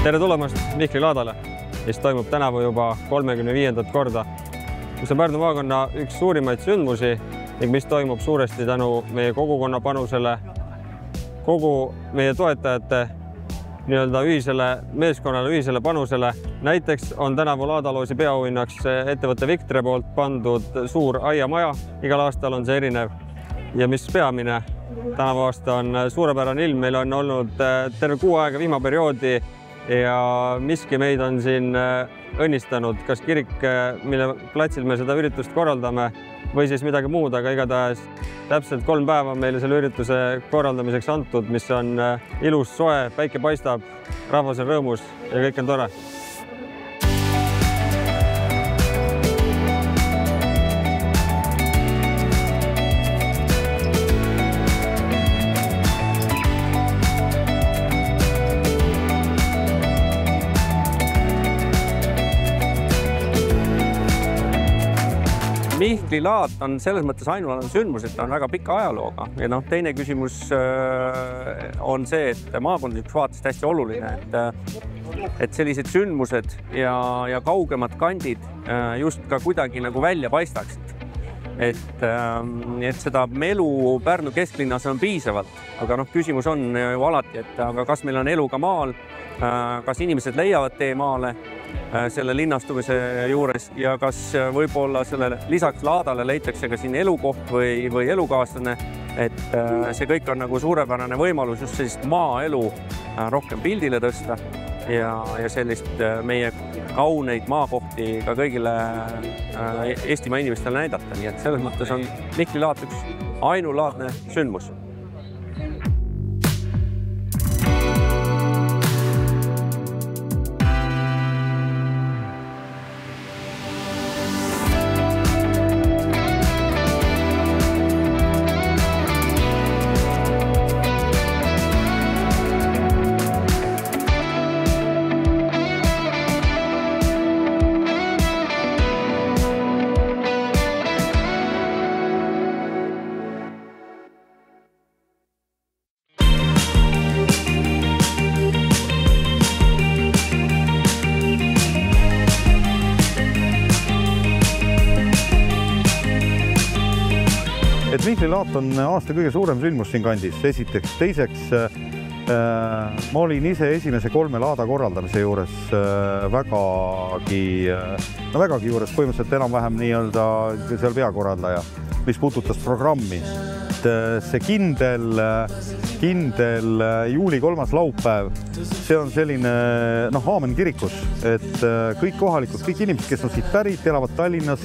Tere tulemast Mihkli laadale, mis toimub tänavu juba 35. korda. Mis on Pärnu maakonna üks suurimaid sündmusi ning mis toimub suuresti tänu meie kogukonna panusele, kogu meie toetajate ühisele meeskonnale, ühisele panusele. Näiteks on tänavu laadaloosi peaauhinnaks ettevõtte Victre poolt pandud suur aiamaja. Igal aastal on see erinev. Ja mis peamine, tänavu aasta on suurepärane ilm. Meil on olnud terve kuu aega vihmaperioodi ja miski meid on siin õnnistanud, kas kirik, mille platsil me seda üritust korraldame või siis midagi muud, aga igatahes täpselt 3 päeva meile selle ürituse korraldamiseks antud, mis on ilus, soe, päike paistab, rahvas on rõõmus ja kõik on tore. Mihkli laat on selles mõttes ainulaadne sündmus, et ta on väga pika ajalooga. Ja teine küsimus on see, et maakondlikuks vaatest hästi oluline, et sellised sündmused ja kaugemad kandid just ka kuidagi nagu välja paistaksid. Et seda melu Pärnu kesklinnas on piisavalt, aga küsimus on ju alati, et aga kas meil on elu ka maal, kas inimesed leiavad tee maale selle linnastumise juures ja kas võib-olla lisaks laadale leitakse ka siin elukoht või elukaaslane, et see kõik on nagu suurepärane võimalus just sellist maaelu rohkem pildile tõsta ja sellist meie kauneid maakohti ka kõigile Eestimaa inimestele näidata. Nii et selles mõttes on Mihkli laat üks ainulaadne sündmus. Mihkli laat on aasta kõige suurem sündmus siin kandis, esiteks. Teiseks, ma olin ise esimese 3 laada korraldamise juures vägagi juures, põhimõtteliselt enam-vähem seal peakorraldaja, mis puudutas programmi. See kindel juuli 3. laupäev, see on selline Haamen kirikus, et kõik kohalikud, kõik inimesed, kes on siit pärit, elavad Tallinnas,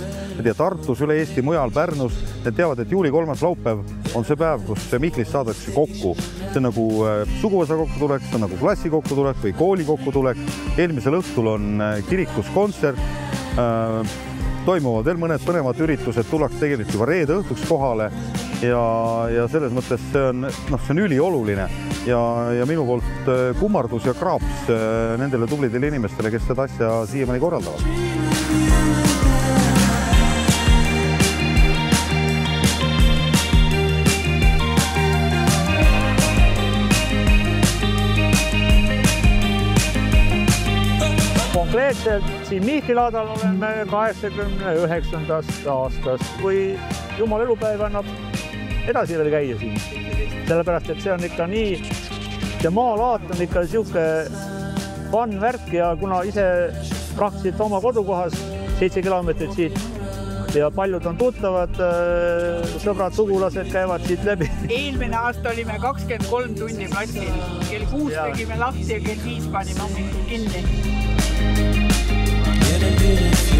Tartus, üle Eesti, mujal, Pärnus, need teavad, et juuli 3. laupäev on see päev, kus Mihklis saadakse kokku. See on nagu suguvõsa kokkutulek, see on nagu klassi kokkutulek või kooli kokkutulek. Eelmisel õhtul on kirikus kontsert, toimuvad veel mõned põnevad üritused, tullakse tegelikult juba reede õhtuks kohale ja selles mõttes see on ülioluline ja minu poolt kummardus ja kraaps nendele tublidele inimestele, kes seda asja siiamaani korraldavad. Konkreetselt siin Mihkli laadal oleme 89. aastast, kui Jumal elupäev annab edasi veel käia siin. Sellepärast, et see on ikka nii, see maalaat on ikka siuke fun värk ja kuna ise praktiliselt oma kodukohas 7 kilomeetrit siit ja paljud on tuttavad, sõbrad, sugulased käivad siit läbi. Eelmine aasta olime 23 tunni platsil. Kell 6 tegime lahti ja kell 5 panime hommikul kinni. Dream of you.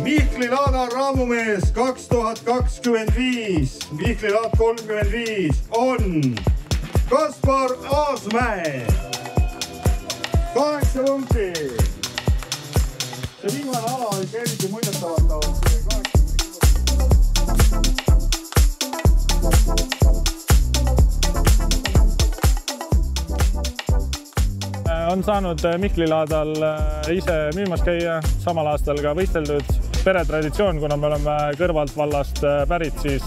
Mihkli Laada raamumees 2025, Mihkli Laad 35 on Kaspar Aasmäe. 8 punkti. See viimane ala oli eriti muljetavalt. On saanud Mihkli Laadal ise müümas käia, samal aastal ka võisteldud. Peretraditsioon, kuna me oleme kõrvalt vallast pärit, siis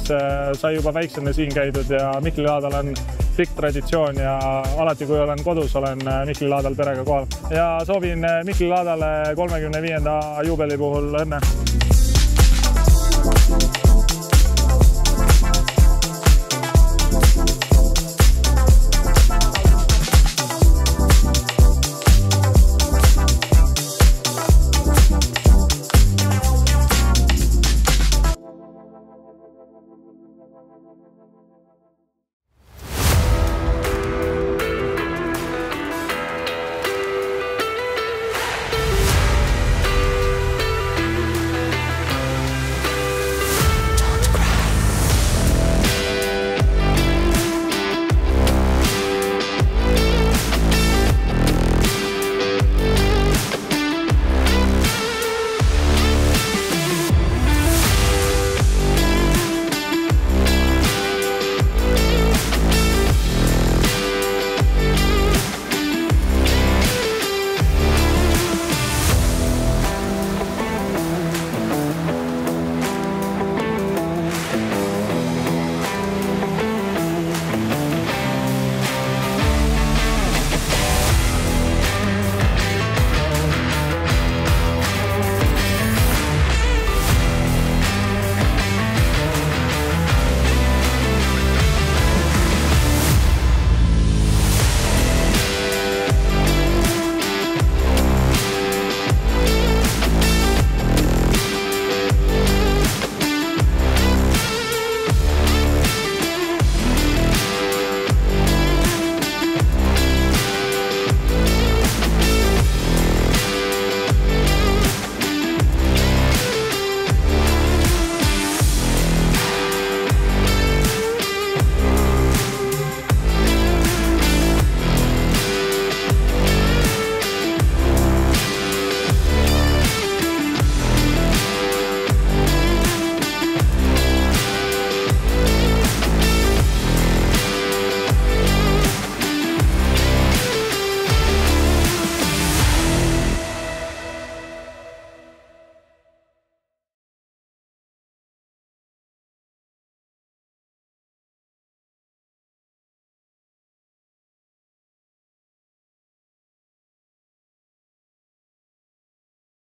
sai juba väiksena siin käidud ja Mihkli Laadal on pikk traditsioon ja alati, kui olen kodus, olen Mihkli Laadal perega kohal. Ja soovin Mihkli Laadale 35. juubeli puhul õnne!